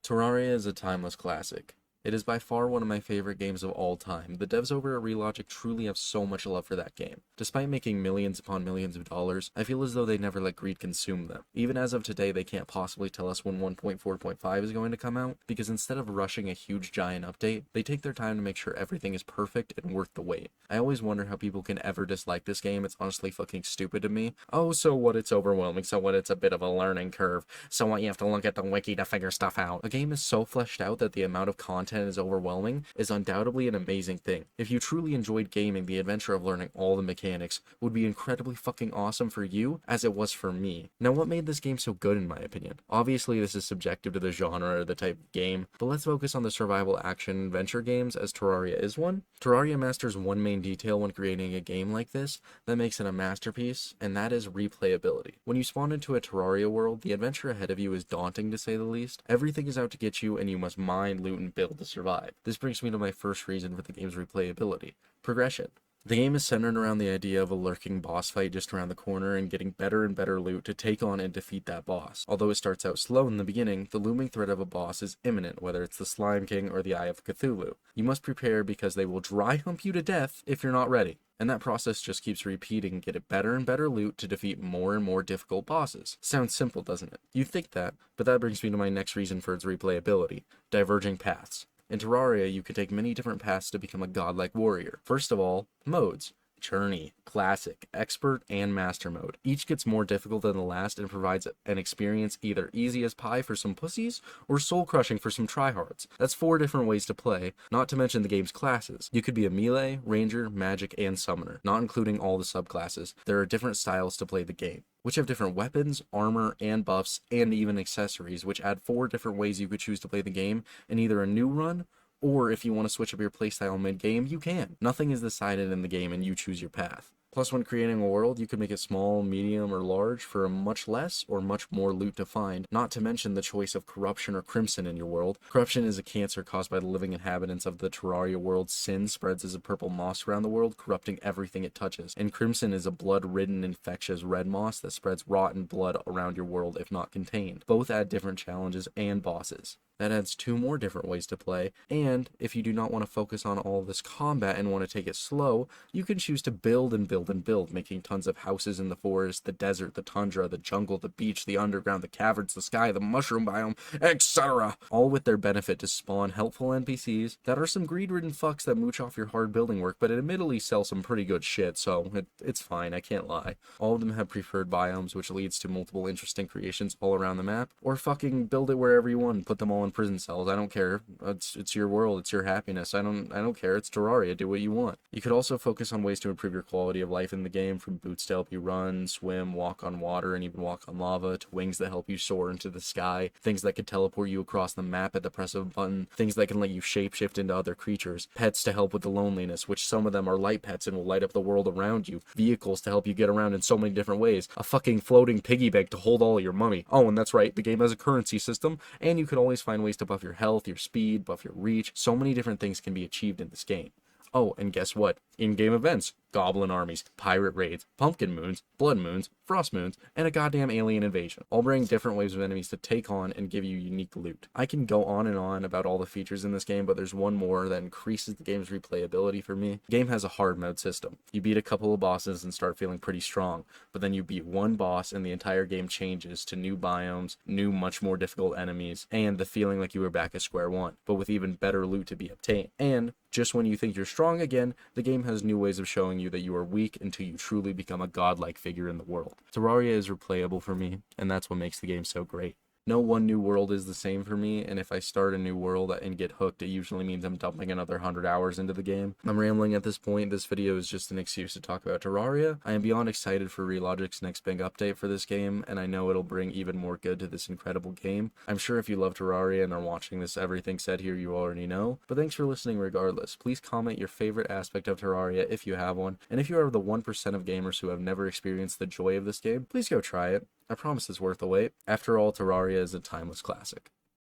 Terraria is a timeless classic. It is by far one of my favorite games of all time. The devs over at Relogic truly have so much love for that game. Despite making millions upon millions of dollars, I feel as though they never let greed consume them. Even as of today, they can't possibly tell us when 1.4.5 is going to come out, because instead of rushing a huge giant update, they take their time to make sure everything is perfect and worth the wait. I always wonder how people can ever dislike this game. It's honestly fucking stupid to me. Oh, so what, it's overwhelming, so what, it's a bit of a learning curve, so what, you have to look at the wiki to figure stuff out. A game is so fleshed out that the amount of content is overwhelming is undoubtedly an amazing thing. If you truly enjoyed gaming, the adventure of learning all the mechanics would be incredibly fucking awesome for you, as it was for me. Now, what made this game so good in my opinion? Obviously, this is subjective to the genre or the type of game, but let's focus on the survival action adventure games, as Terraria is one. Terraria masters one main detail when creating a game like this that makes it a masterpiece, and that is replayability. When you spawn into a Terraria world, the adventure ahead of you is daunting to say the least. Everything is out to get you, and you must mine, loot, and build to survive. This brings me to my first reason for the game's replayability: progression. The game is centered around the idea of a lurking boss fight just around the corner and getting better and better loot to take on and defeat that boss. Although it starts out slow in the beginning, the looming threat of a boss is imminent, whether it's the Slime King or the Eye of Cthulhu. You must prepare because they will dry hump you to death if you're not ready. And that process just keeps repeating, get it better and better loot to defeat more and more difficult bosses. Sounds simple, doesn't it? You'd think that, but that brings me to my next reason for its replayability: diverging paths. In Terraria, you can take many different paths to become a godlike warrior. First of all, modes: Journey, Classic, Expert, and Master mode. Each gets more difficult than the last and provides an experience either easy as pie for some pussies or soul-crushing for some tryhards. That's 4 different ways to play, not to mention the game's classes. You could be a melee, ranger, magic, and summoner, not including all the subclasses. There are different styles to play the game, which have different weapons, armor, and buffs, and even accessories, which add 4 different ways you could choose to play the game in either a new run, or if you want to switch up your playstyle mid-game, you can. Nothing is decided in the game and you choose your path. Plus, when creating a world, you can make it small, medium, or large for much less or much more loot to find, not to mention the choice of corruption or crimson in your world. Corruption is a cancer caused by the living inhabitants of the Terraria world. Sin spreads as a purple moss around the world, corrupting everything it touches. And crimson is a blood-ridden, infectious red moss that spreads rotten blood around your world if not contained. Both add different challenges and bosses. That adds 2 more different ways to play, and if you do not want to focus on all this combat and want to take it slow, you can choose to build and build and build, making tons of houses in the forest, the desert, the tundra, the jungle, the beach, the underground, the caverns, the sky, the mushroom biome, etc. All with their benefit to spawn helpful NPCs that are some greed-ridden fucks that mooch off your hard building work, but admittedly sell some pretty good shit, so it's fine, I can't lie. All of them have preferred biomes, which leads to multiple interesting creations all around the map, or fucking build it wherever you want, put them all in prison cells. I don't care. It's your world, it's your happiness. I don't care. It's Terraria. Do what you want. You could also focus on ways to improve your quality of life in the game, from boots to help you run, swim, walk on water, and even walk on lava, to wings that help you soar into the sky, things that could teleport you across the map at the press of a button, things that can let you shapeshift into other creatures, pets to help with the loneliness, which some of them are light pets and will light up the world around you, vehicles to help you get around in so many different ways, a fucking floating piggy bank to hold all of your money. Oh, and that's right, the game has a currency system, and you can always find ways to buff your health, your speed, buff your reach. So many different things can be achieved in this game. Oh, and guess what? In-game events: goblin armies, pirate raids, pumpkin moons, blood moons, frost moons, and a goddamn alien invasion, all bring different waves of enemies to take on and give you unique loot. I can go on and on about all the features in this game, but there's one more that increases the game's replayability for me. The game has a hard mode system. You beat a couple of bosses and start feeling pretty strong, but then you beat one boss and the entire game changes to new biomes, new much more difficult enemies, and the feeling like you were back at square one, but with even better loot to be obtained. And just when you think you're strong again, the game has new ways of showing you that you are weak until you truly become a godlike figure in the world. Terraria is replayable for me, and that's what makes the game so great. No one new world is the same for me, and if I start a new world and get hooked, it usually means I'm dumping another 100 hours into the game. I'm rambling at this point. This video is just an excuse to talk about Terraria. I am beyond excited for Relogic's next big update for this game, and I know it'll bring even more good to this incredible game. I'm sure if you love Terraria and are watching this, everything said here you already know, but thanks for listening regardless. Please comment your favorite aspect of Terraria if you have one, and if you are the 1% of gamers who have never experienced the joy of this game, please go try it. I promise it's worth the wait. After all, Terraria is a timeless classic.